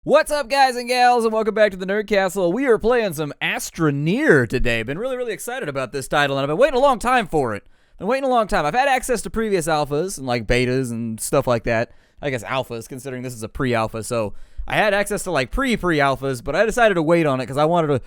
What's up, guys and gals, and welcome back to the Nerd Castle. We are playing some Astroneer today. Been really excited about this title, and I've been waiting a long time for it. I've had access to previous alphas and like betas and stuff like that. I guess alphas, considering this is a pre-alpha. So I had access to like pre-alphas, but I decided to wait on it because I wanted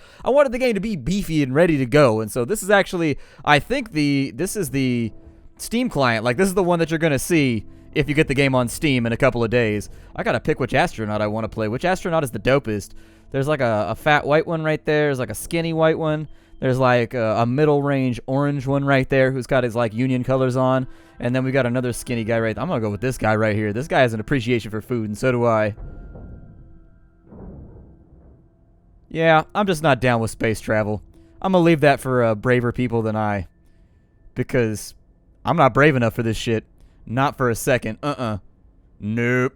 the game to be beefy and ready to go. And so this is actually, I think this is the Steam client. Like, this is the one that you're gonna see if you get the game on Steam in a couple of days. I gotta pick which astronaut I want to play. Which astronaut is the dopest? There's like a fat white one right there. There's like a skinny white one. There's like a middle range orange one right there who's got his like Union colors on. And then we got another skinny guy right there. I'm gonna go with this guy right here. This guy has an appreciation for food, and so do I. Yeah, I'm just not down with space travel. I'm gonna leave that for braver people than I. Because I'm not brave enough for this shit. Not for a second. Nope.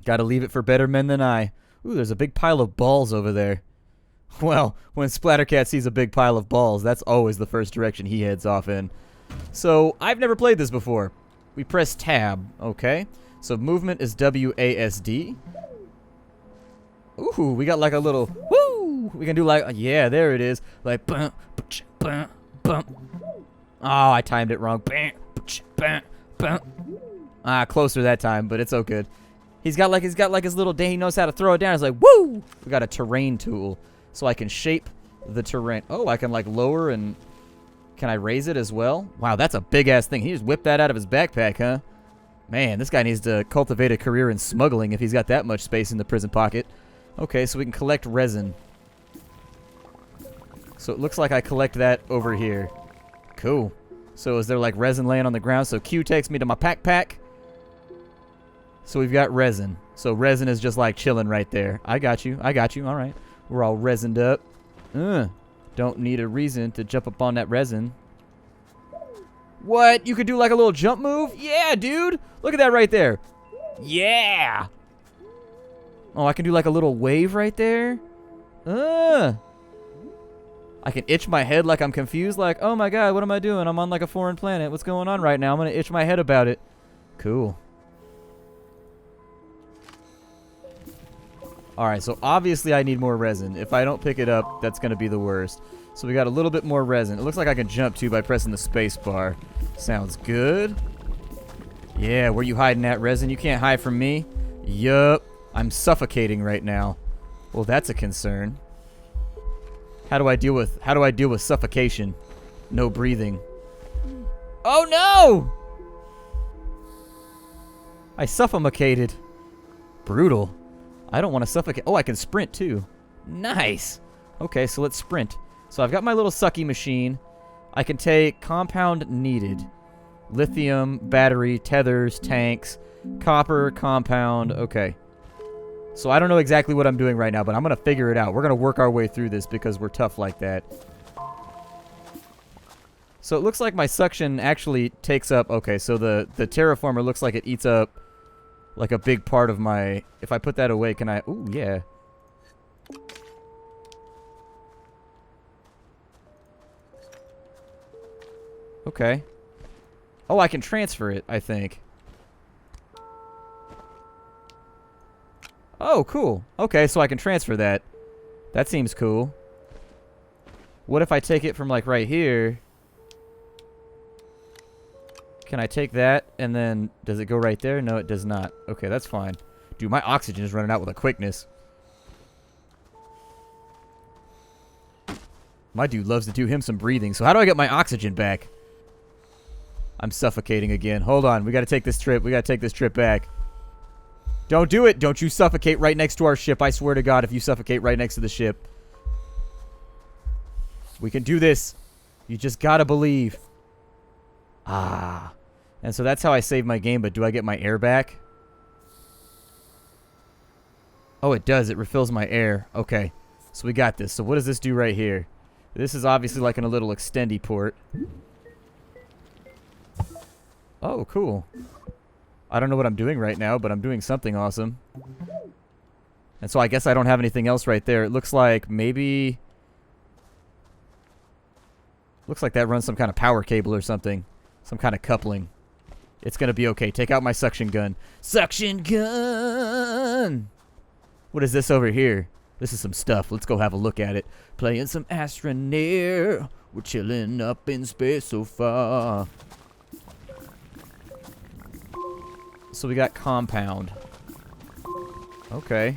Gotta leave it for better men than I. Ooh, there's a big pile of balls over there. Well, when Splattercat sees a big pile of balls, that's always the first direction he heads off in. So, I've never played this before. We press tab, okay? So, movement is WASD. Ooh, we got like a little, woo! We can do like, yeah, there it is. Like, bump, bump, bump. Oh, I timed it wrong. Closer that time, but it's all good. He's got like his little day. He knows how to throw it down. He's like, woo! We got a terrain tool, so I can shape the terrain. Oh, I can like lower and can I raise it as well? Wow, that's a big ass thing. He just whipped that out of his backpack, huh? Man, this guy needs to cultivate a career in smuggling if he's got that much space in the prison pocket. Okay, so we can collect resin. So it looks like I collect that over here. Cool. So is there like resin laying on the ground? So Q takes me to my pack. So we've got resin. So resin is just like chilling right there. I got you. All right. We're all resined up. Don't need a reason to jump up on that resin. What? You could do like a little jump move? Yeah, dude. Look at that right there. Yeah. Oh, I can do like a little wave right there. I can itch my head like I'm confused, like, oh my god, what am I doing? I'm on like a foreign planet. What's going on right now? I'm gonna itch my head about it. Cool. Alright, so obviously I need more resin. If I don't pick it up, that's gonna be the worst. So we got a little bit more resin. It looks like I can jump too by pressing the space bar. Sounds good. Yeah, where you hiding at, resin? You can't hide from me. Yup. I'm suffocating right now. Well, that's a concern. How do I deal with suffocation? No breathing. Oh no! I suffocated. Brutal. I don't want to suffocate. Oh, I can sprint too. Nice. Okay, so let's sprint. So I've got my little sucky machine. I can take compound needed. Lithium, battery, tethers, tanks, copper, compound. Okay. So I don't know exactly what I'm doing right now, but I'm going to figure it out. We're going to work our way through this because we're tough like that. So it looks like my suction actually takes up... Okay, so the terraformer looks like it eats up like a big part of my... If I put that away, can I... Ooh, yeah. Okay. Oh, I can transfer it, I think. Oh, cool. Okay, so I can transfer that. That seems cool. What if I take it from, like, right here? Can I take that, and then... Does it go right there? No, it does not. Okay, that's fine. Dude, my oxygen is running out with a quickness. My dude loves to do him some breathing, so how do I get my oxygen back? I'm suffocating again. Hold on, we gotta take this trip. We gotta take this trip back. Don't do it. Don't you suffocate right next to our ship. I swear to God, if you suffocate right next to the ship. We can do this. You just gotta believe. Ah. And so that's how I save my game, but do I get my air back? Oh, it does. It refills my air. Okay. So we got this. So what does this do right here? This is obviously like in a little extendy port. Oh, cool. I don't know what I'm doing right now, but I'm doing something awesome. And so I guess I don't have anything else right there. It looks like maybe... Looks like that runs some kind of power cable or something. Some kind of coupling. It's going to be okay. Take out my suction gun. Suction gun! What is this over here? This is some stuff. Let's go have a look at it. Playing some Astroneer. We're chilling up in space so far. So we got compound. Okay.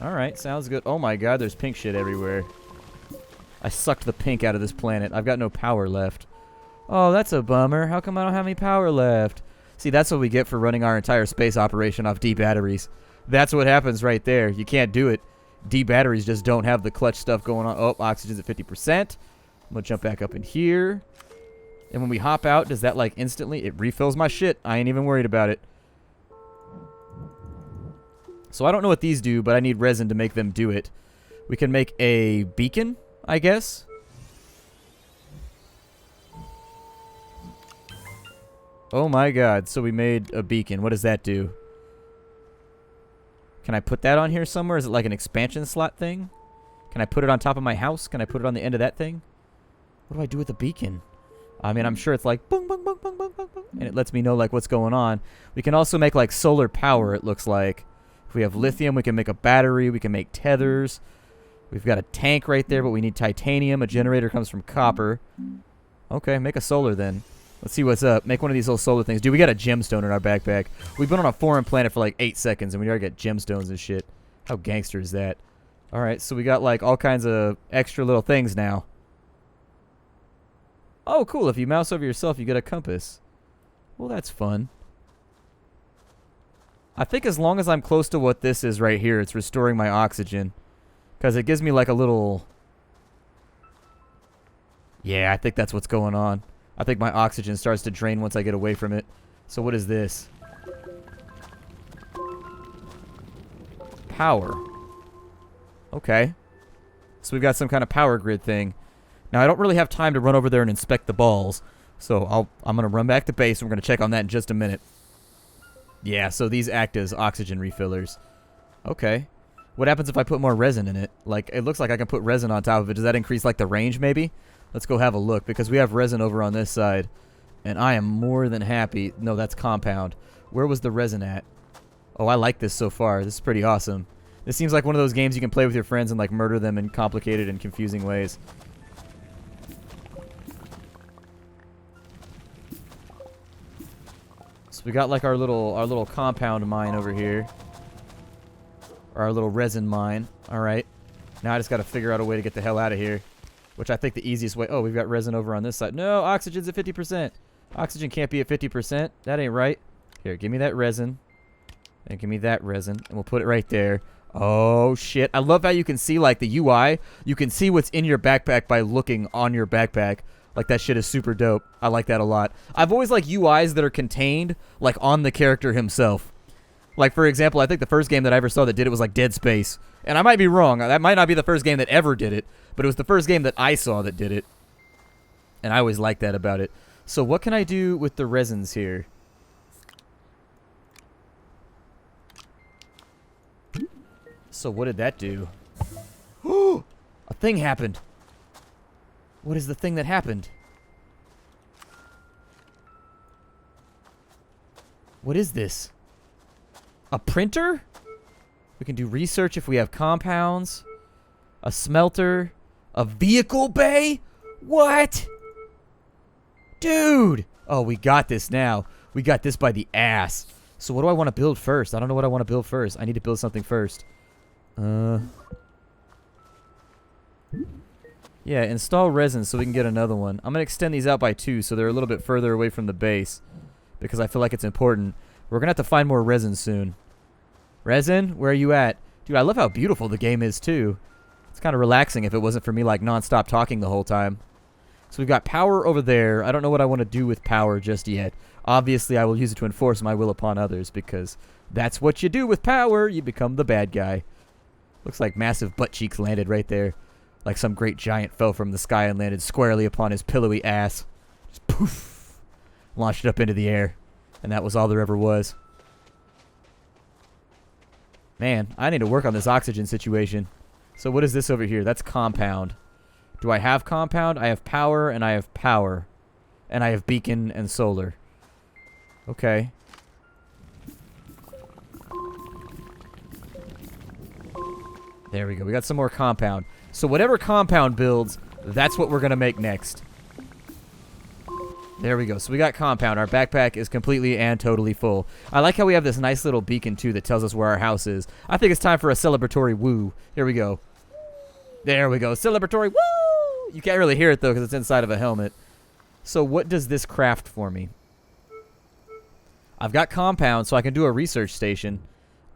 Alright, sounds good. Oh my god, there's pink shit everywhere. I sucked the pink out of this planet. I've got no power left. Oh, that's a bummer. How come I don't have any power left? See, that's what we get for running our entire space operation off D batteries. That's what happens right there. You can't do it. D batteries just don't have the clutch stuff going on. Oh, oxygen's at 50%. I'm gonna jump back up in here. And when we hop out, does that like instantly? It refills my shit. I ain't even worried about it. So I don't know what these do, but I need resin to make them do it. We can make a beacon, I guess. Oh my god, so we made a beacon. What does that do? Can I put that on here somewhere? Is it like an expansion slot thing? Can I put it on top of my house? Can I put it on the end of that thing? What do I do with the beacon? I mean, I'm sure it's like boom, boom, boom, boom, boom, boom, boom, and it lets me know like what's going on. We can also make like solar power, it looks like. If we have lithium, we can make a battery. We can make tethers. We've got a tank right there, but we need titanium. A generator comes from copper. Okay, make a solar then. Let's see what's up. Make one of these little solar things. Dude, we got a gemstone in our backpack. We've been on a foreign planet for like 8 seconds, and we already got gemstones and shit. How gangster is that? Alright, so we got like all kinds of extra little things now. Oh, cool. If you mouse over yourself, you get a compass. Well, that's fun. I think as long as I'm close to what this is right here, it's restoring my oxygen. Because it gives me like a little... Yeah, I think that's what's going on. I think my oxygen starts to drain once I get away from it. So what is this? Power. Okay. So we've got some kind of power grid thing. Now, I don't really have time to run over there and inspect the balls. So I'm going to run back to base, and we're going to check on that in just a minute. Yeah, so these act as oxygen refillers. Okay. What happens if I put more resin in it? Like, it looks like I can put resin on top of it. Does that increase, like, the range, maybe? Let's go have a look, because we have resin over on this side. And I am more than happy. No, that's compound. Where was the resin at? Oh, I like this so far. This is pretty awesome. This seems like one of those games you can play with your friends and, like, murder them in complicated and confusing ways. So we got, like, our little compound mine over here. Or our little resin mine. Alright. Now I just got to figure out a way to get the hell out of here. Which I think the easiest way... Oh, we've got resin over on this side. No, oxygen's at 50%. Oxygen can't be at 50%. That ain't right. Here, give me that resin. And give me that resin. And we'll put it right there. Oh, shit. I love how you can see, like, the UI. You can see what's in your backpack by looking on your backpack. Like, that shit is super dope. I like that a lot. I've always liked UIs that are contained, like, on the character himself. Like, for example, I think the first game that I ever saw that did it was, like, Dead Space. And I might be wrong. That might not be the first game that ever did it. But it was the first game that I saw that did it. And I always liked that about it. So what can I do with the resins here? So what did that do? Oh! A thing happened. What is the thing that happened? What is this? A printer? We can do research if we have compounds. A smelter. A vehicle bay? What? Dude! Oh, we got this now. We got this by the ass. So what do I want to build first? I don't know what I want to build first. I need to build something first. Yeah, install resin so we can get another one. I'm going to extend these out by 2 so they're a little bit further away from the base. Because I feel like it's important. We're going to have to find more resin soon. Resin, where are you at? Dude, I love how beautiful the game is, too. It's kind of relaxing if it wasn't for me, like, non-stop talking the whole time. So we've got power over there. I don't know what I want to do with power just yet. Obviously, I will use it to enforce my will upon others, because that's what you do with power. You become the bad guy. Looks like massive butt cheeks landed right there. Like some great giant fell from the sky and landed squarely upon his pillowy ass. Just poof. Launched it up into the air. And that was all there ever was. Man, I need to work on this oxygen situation. So what is this over here? That's compound. Do I have compound? I have power and I have power. And I have beacon and solar. Okay. There we go. We got some more compound. So whatever compound builds, that's what we're going to make next. There we go. So we got compound. Our backpack is completely and totally full. I like how we have this nice little beacon, too, that tells us where our house is. I think it's time for a celebratory woo. Here we go. There we go. Celebratory woo! You can't really hear it, though, because it's inside of a helmet. So what does this craft for me? I've got compound, so I can do a research station.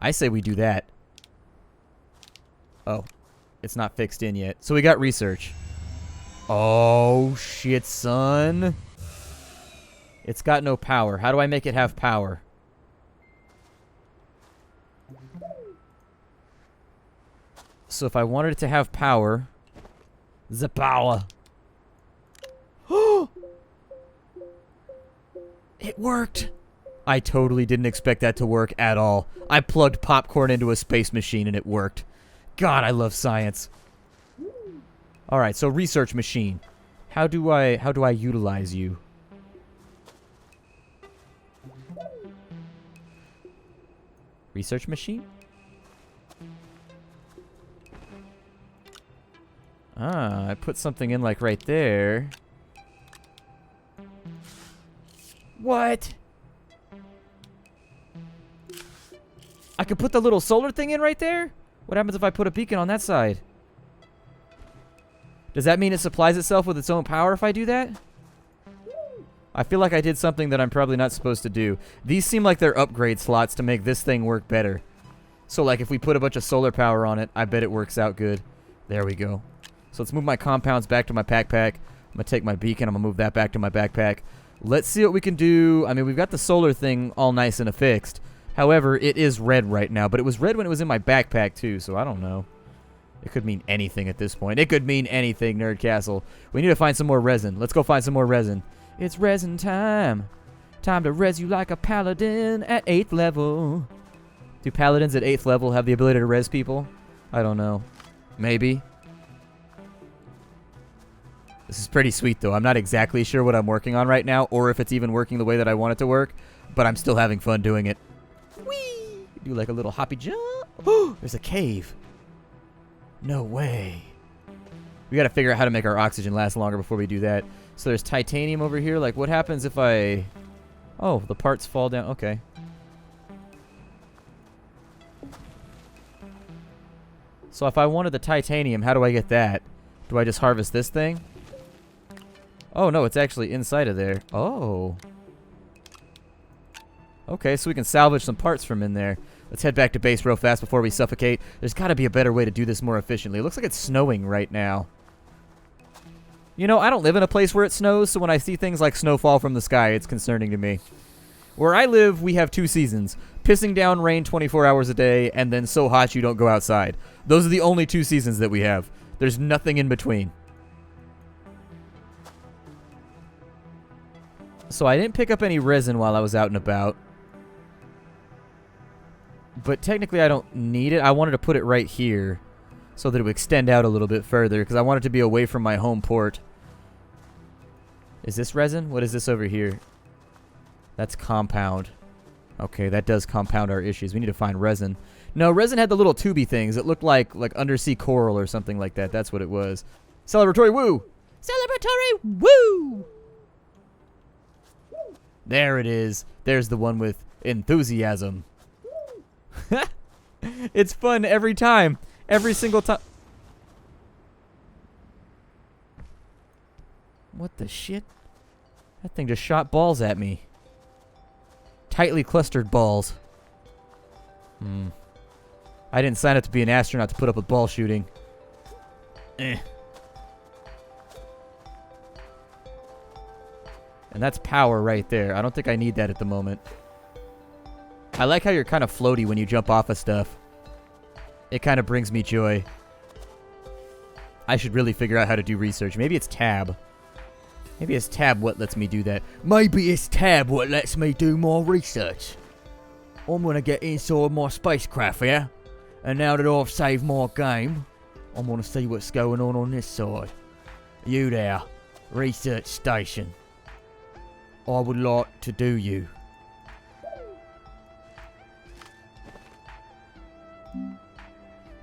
I say we do that. Oh, it's not fixed in yet. So we got research. Oh, shit, son. It's got no power. How do I make it have power? So if I wanted it to have power... The power. It worked. I totally didn't expect that to work at all. I plugged popcorn into a space machine and it worked. God, I love science. All right, so research machine. How do I utilize you? Research machine? Ah, I put something in like right there. What? I could put the little solar thing in right there? What happens if I put a beacon on that side? Does that mean it supplies itself with its own power if I do that? I feel like I did something that I'm probably not supposed to do. These seem like they're upgrade slots to make this thing work better. So like if we put a bunch of solar power on it, I bet it works out good. There we go. So let's move my compounds back to my backpack. I'm going to take my beacon. I'm going to move that back to my backpack. Let's see what we can do. I mean, we've got the solar thing all nice and affixed. However, it is red right now, but it was red when it was in my backpack too, so I don't know. It could mean anything at this point. It could mean anything, Nerd Castle. We need to find some more resin. Let's go find some more resin. It's resin time. Time to res you like a paladin at 8th level. Do paladins at 8th level have the ability to res people? I don't know. Maybe. This is pretty sweet, though. I'm not exactly sure what I'm working on right now, or if it's even working the way that I want it to work, but I'm still having fun doing it. Whee! Do like a little hoppy jump. Oh, there's a cave. No way. We gotta figure out how to make our oxygen last longer before we do that. So there's titanium over here. Like, what happens if I... Oh, the parts fall down. Okay. So if I wanted the titanium, how do I get that? Do I just harvest this thing? Oh, no, it's actually inside of there. Oh. Okay, so we can salvage some parts from in there. Let's head back to base real fast before we suffocate. There's got to be a better way to do this more efficiently. It looks like it's snowing right now. You know, I don't live in a place where it snows, so when I see things like snowfall from the sky, it's concerning to me. Where I live, we have 2 seasons. Pissing down rain 24 hours a day, and then so hot you don't go outside. Those are the only 2 seasons that we have. There's nothing in between. So I didn't pick up any resin while I was out and about. But technically I don't need it. I wanted to put it right here so that it would extend out a little bit further because I want it to be away from my home port. Is this resin? What is this over here? That's compound. Okay, that does compound our issues. We need to find resin. No, resin had the little tubey things. It looked like undersea coral or something like that. That's what it was. Celebratory woo! Celebratory woo! There it is. There's the one with enthusiasm. It's fun every time. Every single time. What the shit? That thing just shot balls at me. Tightly clustered balls. I didn't sign up to be an astronaut to put up with ball shooting. And that's power right there. I don't think I need that at the moment. I like how you're kind of floaty when you jump off of stuff. It kind of brings me joy. I should really figure out how to do research. Maybe it's tab. Maybe it's tab what lets me do that. Maybe it's tab what lets me do more research. I'm going to get inside my spacecraft, yeah? And now that I've saved my game, I'm going to see what's going on this side. You there, research station. I would like to do you.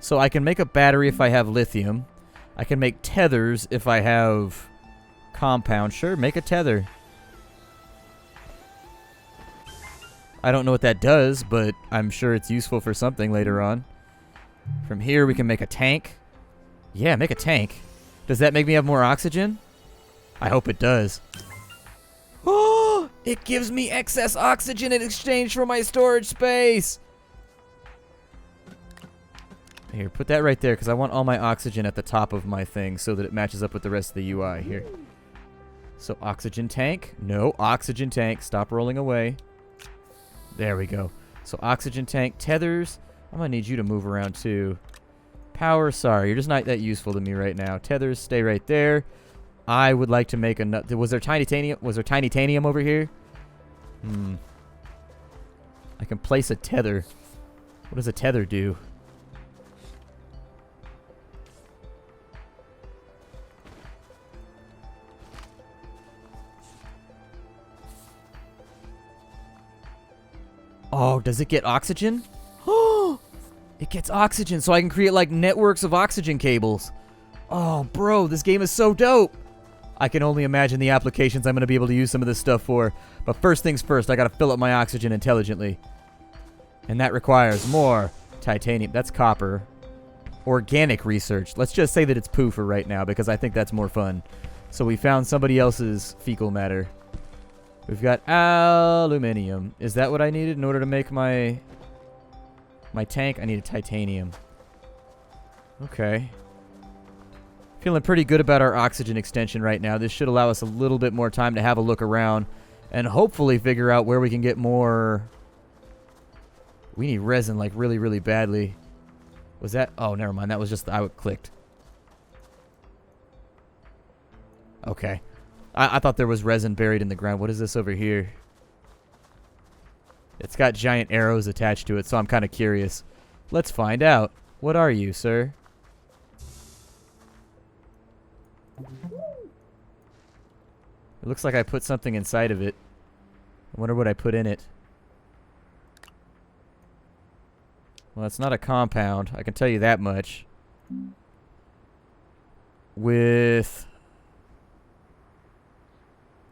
So I can make a battery if I have lithium. I can make tethers if I have compound. Sure, make a tether. I don't know what that does, but I'm sure it's useful for something later on. From here, we can make a tank. Yeah, make a tank. Does that make me have more oxygen? I hope it does. Oh, it gives me excess oxygen in exchange for my storage space. Here, put that right there, because I want all my oxygen at the top of my thing so that it matches up with the rest of the UI. Here. So, oxygen tank. No, oxygen tank. Stop rolling away. There we go. So, oxygen tank. Tethers. I'm going to need you to move around, too. Power. Sorry, you're just not that useful to me right now. Tethers, stay right there. I would like to make a nut. Was there titanium? Was there titanium over here? I can place a tether. What does a tether do? Oh, does it get oxygen? Oh, it gets oxygen, so I can create like networks of oxygen cables. Oh, bro, this game is so dope. I can only imagine the applications I'm going to be able to use some of this stuff for. But first things first, I got to fill up my oxygen intelligently. And that requires more titanium. That's copper. Organic research. Let's just say that it's poo for right now because I think that's more fun. So we found somebody else's fecal matter. We've got aluminium. Is that what I needed in order to make my tank? I needed titanium. Okay. Feeling pretty good about our oxygen extension right now. This should allow us a little bit more time to have a look around and hopefully figure out where we can get more. We need resin like really, really badly. Was that? Oh, never mind. That was just I clicked. Okay. I thought there was resin buried in the ground. What is this over here? It's got giant arrows attached to it, so I'm kind of curious. Let's find out. What are you, sir? It looks like I put something inside of it. I wonder what I put in it. Well, it's not a compound. I can tell you that much. With...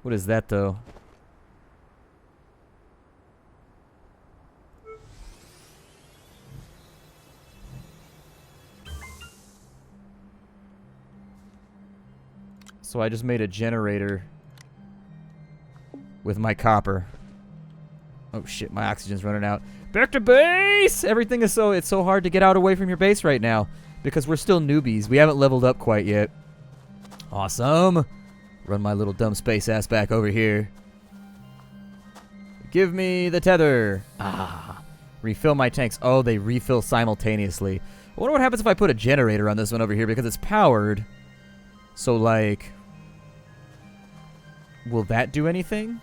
What is that, though? So I just made a generator with my copper. Oh shit, my oxygen's running out. Back to base! Everything is it's so hard to get out away from your base right now because we're still newbies. We haven't leveled up quite yet. Awesome. Run my little dumb space ass back over here. Give me the tether. Ah. Refill my tanks. Oh, they refill simultaneously. I wonder what happens if I put a generator on this one over here because it's powered. So, like... Will that do anything?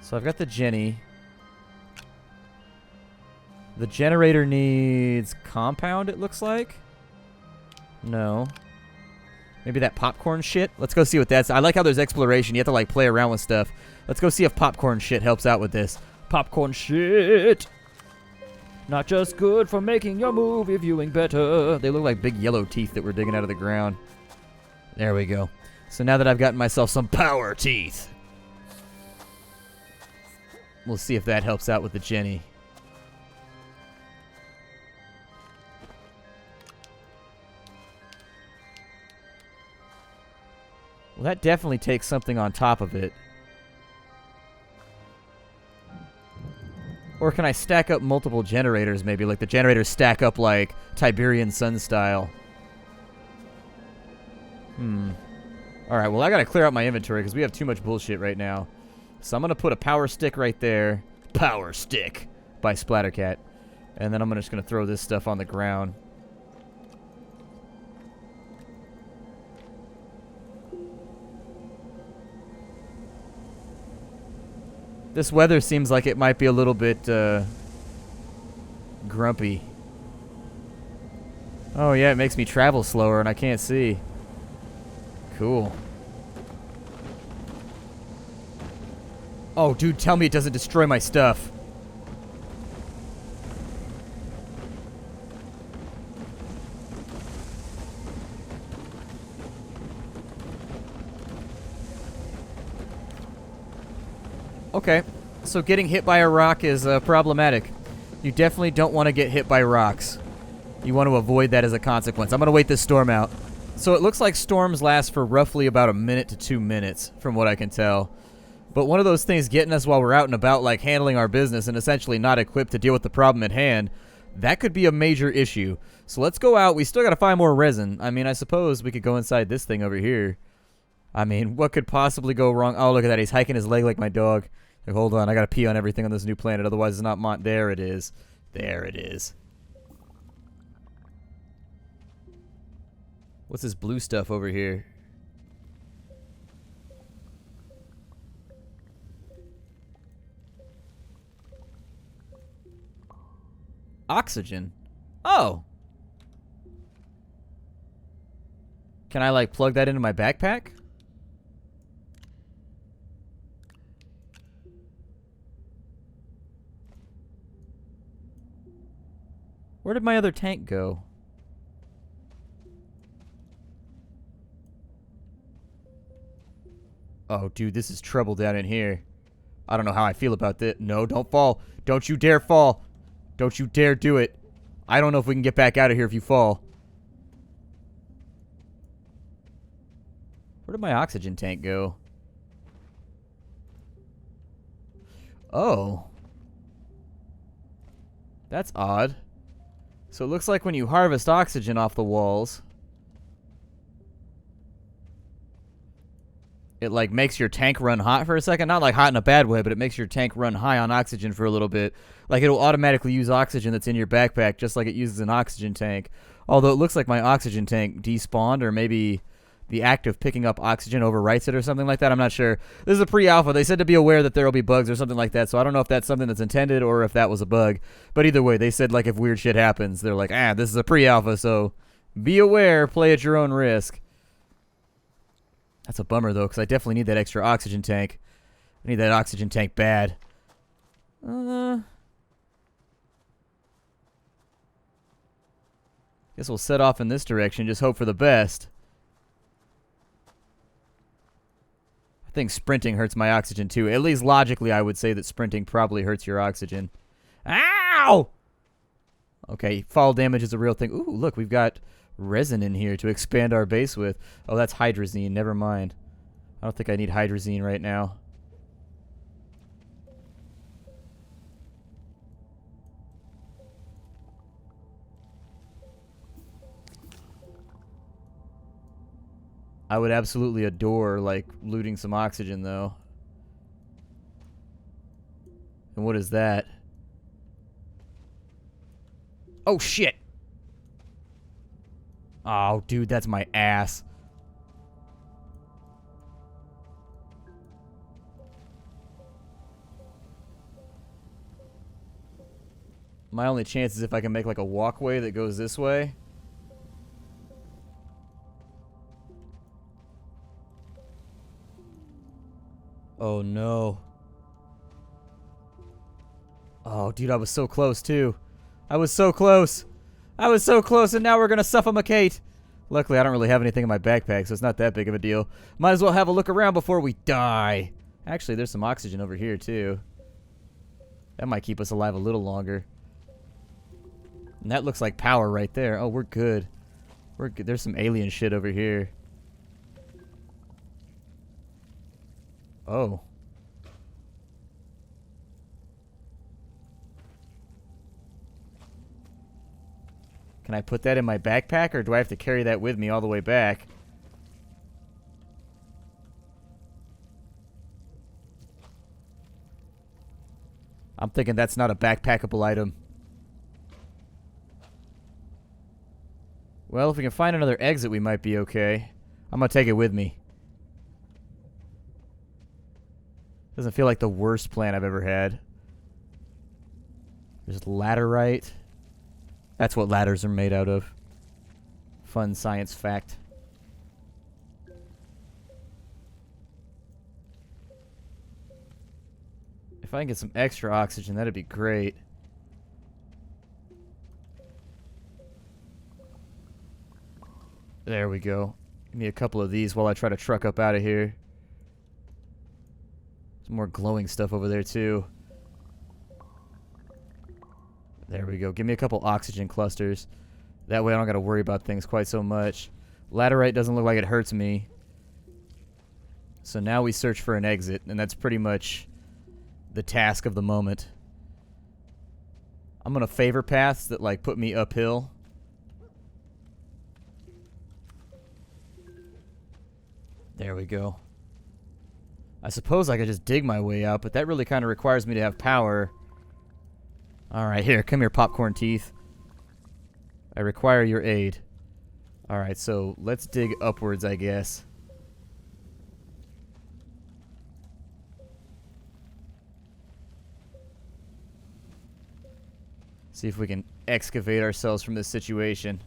So I've got the Jenny. The generator needs compound, it looks like. No. Maybe that popcorn shit? Let's go see what that's... I like how there's exploration. You have to, like, play around with stuff. Let's go see if popcorn shit helps out with this. Popcorn shit! Not just good for making your movie viewing better. They look like big yellow teeth that were digging out of the ground. There we go. So now that I've gotten myself some power teeth, we'll see if that helps out with the Jenny. Well, that definitely takes something on top of it. Or can I stack up multiple generators, maybe? Like the generators stack up like Tiberian Sun style. Alright, well I gotta clear out my inventory because we have too much bullshit right now. So I'm gonna put a power stick right there. Power stick by Splattercat. And then I'm just gonna throw this stuff on the ground. This weather seems like it might be a little bit grumpy. Oh yeah, it makes me travel slower and I can't see. Cool. Oh dude, tell me it doesn't destroy my stuff. Okay, so getting hit by a rock is problematic. You definitely don't want to get hit by rocks. You want to avoid that as a consequence. I'm going to wait this storm out. So it looks like storms last for roughly about a minute to 2 minutes, from what I can tell. But one of those things getting us while we're out and about, like handling our business and essentially not equipped to deal with the problem at hand, that could be a major issue. So let's go out. We still got to find more resin. I mean, I suppose we could go inside this thing over here. I mean, what could possibly go wrong? Oh, look at that. He's hiking his leg like my dog. Like, hold on. I got to pee on everything on this new planet. Otherwise, it's not there it is. There it is. What's this blue stuff over here? Oxygen. Oh. Can I, like, plug that into my backpack? Where did my other tank go? Oh, dude, this is trouble down in here. I don't know how I feel about this. No, don't fall. Don't you dare fall. Don't you dare do it. I don't know if we can get back out of here if you fall. Where did my oxygen tank go? Oh. That's odd. So it looks like when you harvest oxygen off the walls, it like makes your tank run hot for a second. Not like hot in a bad way, but it makes your tank run high on oxygen for a little bit. Like it'll automatically use oxygen that's in your backpack just like it uses an oxygen tank. Although it looks like my oxygen tank despawned, or maybe the act of picking up oxygen overwrites it or something like that. I'm not sure. This is a pre-alpha. They said to be aware that there will be bugs or something like that, so I don't know if that's something that's intended or if that was a bug. But either way, they said like if weird shit happens, they're like, this is a pre-alpha, so be aware, play at your own risk. That's a bummer, though, because I definitely need that extra oxygen tank. I need that oxygen tank bad. Guess we'll set off in this direction, just hope for the best. I think sprinting hurts my oxygen, too. At least logically, I would say that sprinting probably hurts your oxygen. Ow! Okay, fall damage is a real thing. Ooh, look, we've got resin in here to expand our base with. Oh, that's hydrazine. Never mind. I don't think I need hydrazine right now. I would absolutely adore, like, looting some oxygen, though. And what is that? Oh, shit! Oh, dude, that's my ass. My only chance is if I can make, like, a walkway that goes this way. Oh, no. Oh, dude, I was so close, too. I was so close. I was so close, and now we're going to suffocate. Luckily, I don't really have anything in my backpack, so it's not that big of a deal. Might as well have a look around before we die. Actually, there's some oxygen over here, too. That might keep us alive a little longer. And that looks like power right there. Oh, we're good. We're good. There's some alien shit over here. Oh. Can I put that in my backpack, or do I have to carry that with me all the way back? I'm thinking that's not a backpackable item. Well, if we can find another exit, we might be okay. I'm gonna take it with me. Doesn't feel like the worst plan I've ever had. There's laterite. That's what ladders are made out of. Fun science fact. If I can get some extra oxygen, that'd be great. There we go. Give me a couple of these while I try to truck up out of here. Some more glowing stuff over there, too. There we go. Give me a couple oxygen clusters. That way I don't got to worry about things quite so much. Laterite doesn't look like it hurts me. So now we search for an exit, and that's pretty much the task of the moment. I'm going to favor paths that, like, put me uphill. There we go. I suppose I could just dig my way out, but that really kind of requires me to have power. Alright, here, come here, popcorn teeth. I require your aid. Alright, so let's dig upwards, I guess. See if we can excavate ourselves from this situation.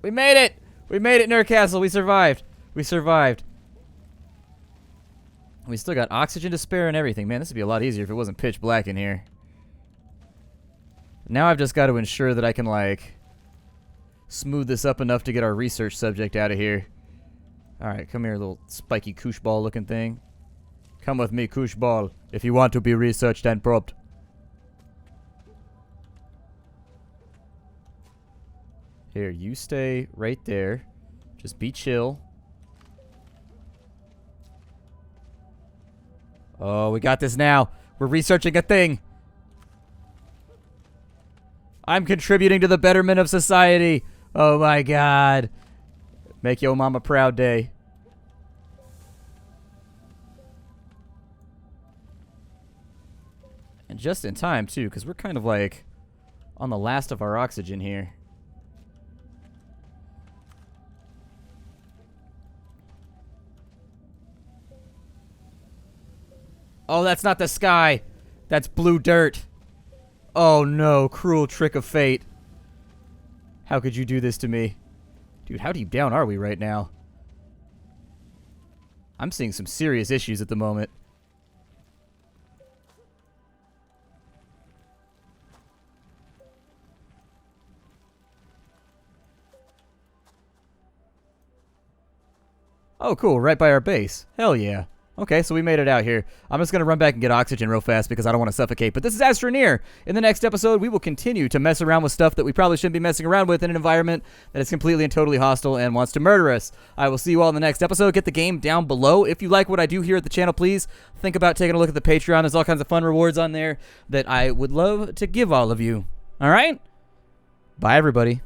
We made it! We made it, Nerd Castle. We survived. We survived. We still got oxygen to spare and everything. Man, this would be a lot easier if it wasn't pitch black in here. Now I've just got to ensure that I can, like, smooth this up enough to get our research subject out of here. Alright, come here, little spiky koosh ball looking thing. Come with me, koosh ball, if you want to be researched and probed. Here, you stay right there. Just be chill. Oh, we got this now. We're researching a thing. I'm contributing to the betterment of society. Oh my god. Make yo mama proud day. And just in time, too, because we're kind of like on the last of our oxygen here. Oh, that's not the sky. That's blue dirt. Oh no, cruel trick of fate. How could you do this to me? Dude, how deep down are we right now? I'm seeing some serious issues at the moment. Oh, cool, right by our base. Hell yeah. Okay, so we made it out here. I'm just going to run back and get oxygen real fast because I don't want to suffocate. But this is Astroneer. In the next episode, we will continue to mess around with stuff that we probably shouldn't be messing around with in an environment that is completely and totally hostile and wants to murder us. I will see you all in the next episode. Get the game down below. If you like what I do here at the channel, please think about taking a look at the Patreon. There's all kinds of fun rewards on there that I would love to give all of you. All right? Bye, everybody.